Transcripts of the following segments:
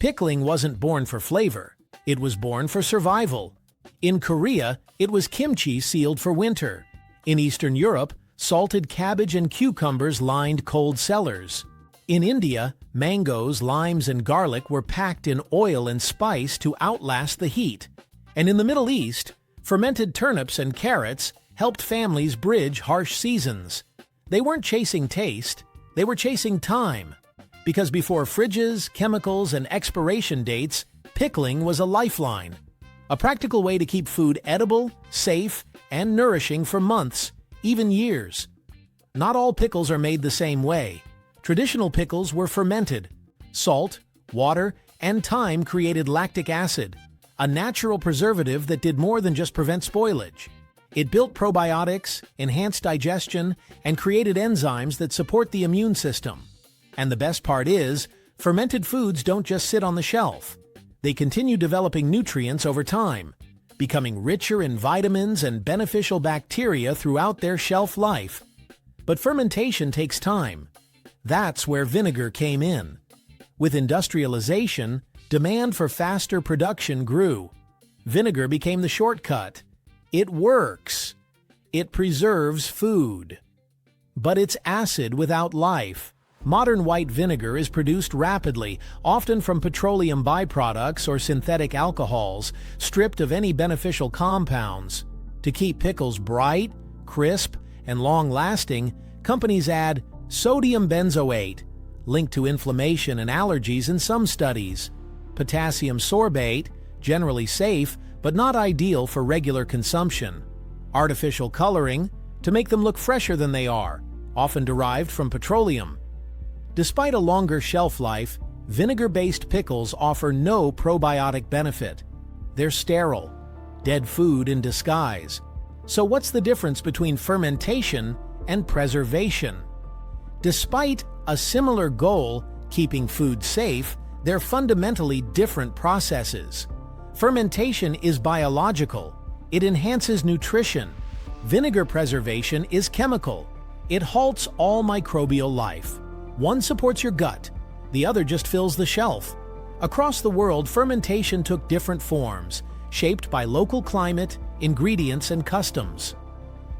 Pickling wasn't born for flavor. It was born for survival. In Korea, it was kimchi sealed for winter. In Eastern Europe, salted cabbage and cucumbers lined cold cellars. In India, mangoes, limes, and garlic were packed in oil and spice to outlast the heat. And in the Middle East, fermented turnips and carrots helped families bridge harsh seasons. They weren't chasing taste, they were chasing time. Because before fridges, chemicals, and expiration dates, pickling was a lifeline. A practical way to keep food edible, safe, and nourishing for months, even years. Not all pickles are made the same way. Traditional pickles were fermented. Salt, water, and thyme created lactic acid, a natural preservative that did more than just prevent spoilage. It built probiotics, enhanced digestion, and created enzymes that support the immune system. And the best part is, fermented foods don't just sit on the shelf. They continue developing nutrients over time, becoming richer in vitamins and beneficial bacteria throughout their shelf life. But fermentation takes time. That's where vinegar came in. With industrialization, demand for faster production grew. Vinegar became the shortcut. It works. It preserves food. But it's acid without life. Modern white vinegar is produced rapidly, often from petroleum byproducts or synthetic alcohols, stripped of any beneficial compounds. To keep pickles bright, crisp, and long-lasting, companies add sodium benzoate, linked to inflammation and allergies in some studies, potassium sorbate, generally safe but not ideal for regular consumption, artificial coloring, to make them look fresher than they are, often derived from petroleum. Despite a longer shelf life, vinegar-based pickles offer no probiotic benefit. They're sterile, dead food in disguise. So what's the difference between fermentation and preservation? Despite a similar goal, keeping food safe, they're fundamentally different processes. Fermentation is biological. It enhances nutrition. Vinegar preservation is chemical. It halts all microbial life. One supports your gut, the other just fills the shelf. Across the world, fermentation took different forms, shaped by local climate, ingredients, and customs.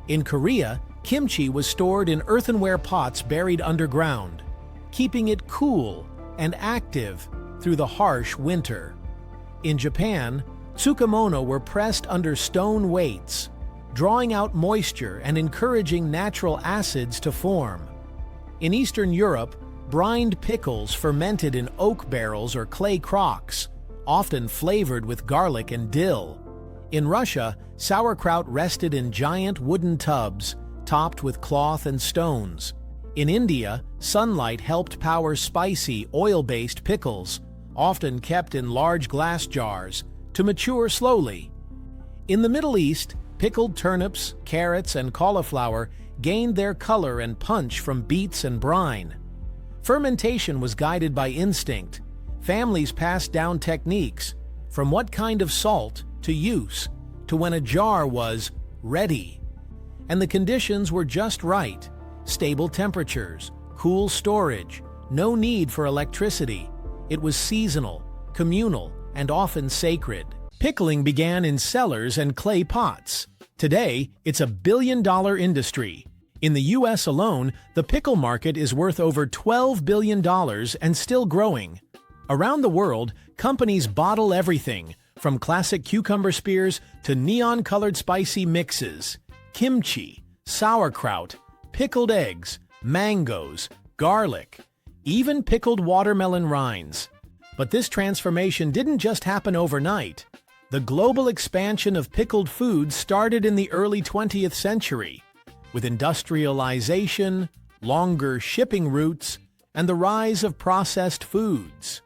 In Korea, kimchi was stored in earthenware pots buried underground, keeping it cool and active through the harsh winter. In Japan, tsukemono were pressed under stone weights, drawing out moisture and encouraging natural acids to form. In Eastern Europe, brined pickles fermented in oak barrels or clay crocks, often flavored with garlic and dill. In Russia, sauerkraut rested in giant wooden tubs, topped with cloth and stones. In India, sunlight helped power spicy, oil-based pickles, often kept in large glass jars, to mature slowly. In the Middle East, pickled turnips, carrots, and cauliflower gained their color and punch from beets and brine. Fermentation was guided by instinct. Families passed down techniques, from what kind of salt to use, to when a jar was ready. And the conditions were just right: stable temperatures, cool storage, no need for electricity. It was seasonal, communal, and often sacred. Pickling began in cellars and clay pots. Today, it's a billion-dollar industry. In the US alone, the pickle market is worth over $12 billion and still growing. Around the world, companies bottle everything, from classic cucumber spears to neon-colored spicy mixes, kimchi, sauerkraut, pickled eggs, mangoes, garlic, even pickled watermelon rinds. But this transformation didn't just happen overnight. The global expansion of pickled foods started in the early 20th century, with industrialization, longer shipping routes, and the rise of processed foods.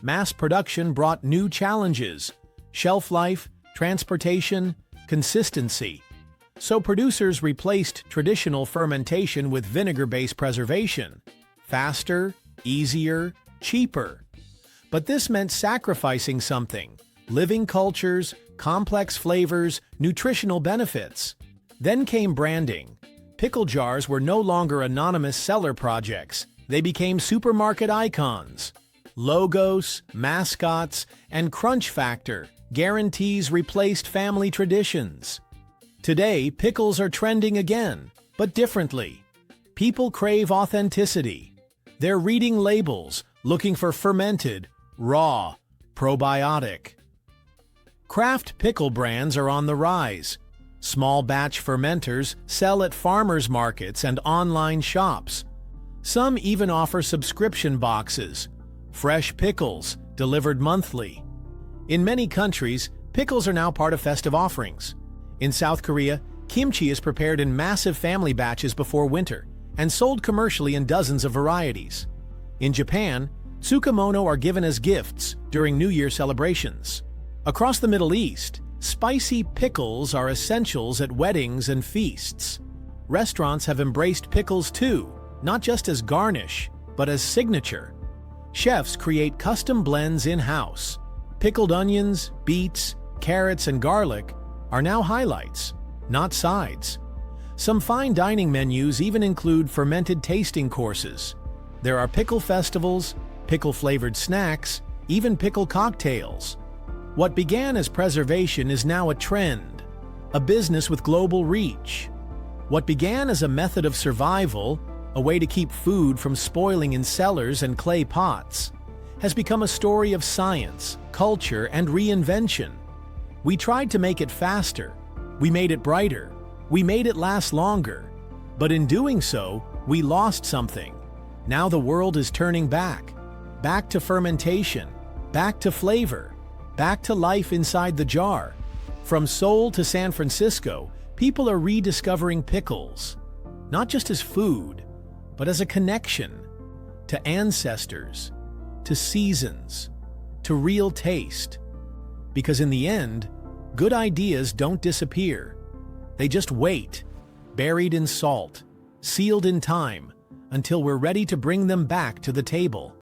Mass production brought new challenges: shelf life, transportation, consistency. So producers replaced traditional fermentation with vinegar-based preservation. Faster, easier, cheaper. But this meant sacrificing something: living cultures, complex flavors, nutritional benefits. Then came branding. Pickle jars were no longer anonymous seller projects. They became supermarket icons. Logos, mascots, and crunch factor guarantees replaced family traditions. Today, pickles are trending again, but differently. People crave authenticity. They're reading labels, looking for fermented, raw, probiotic. Craft pickle brands are on the rise. Small batch fermenters sell at farmers markets and online shops. Some even offer subscription boxes, fresh pickles delivered monthly. In many countries, pickles are now part of festive offerings. In South Korea, kimchi is prepared in massive family batches before winter and sold commercially in dozens of varieties. In Japan, tsukemono are given as gifts during New Year celebrations. Across the Middle East, spicy pickles are essentials at weddings and feasts. Restaurants have embraced pickles too, not just as garnish, but as signature. Chefs create custom blends in-house. Pickled onions, beets, carrots, and garlic are now highlights, not sides. Some fine dining menus even include fermented tasting courses. There are pickle festivals, pickle-flavored snacks, even pickle cocktails. What began as preservation is now a trend, a business with global reach. What began as a method of survival, a way to keep food from spoiling in cellars and clay pots, has become a story of science, culture, and reinvention. We tried to make it faster. We made it brighter. We made it last longer. But in doing so, we lost something. Now the world is turning back. Back to fermentation. Back to flavor. Back to life inside the jar. From Seoul to San Francisco, people are rediscovering pickles. Not just as food, but as a connection to ancestors, to seasons, to real taste. Because in the end, good ideas don't disappear. They just wait, buried in salt, sealed in time, until we're ready to bring them back to the table.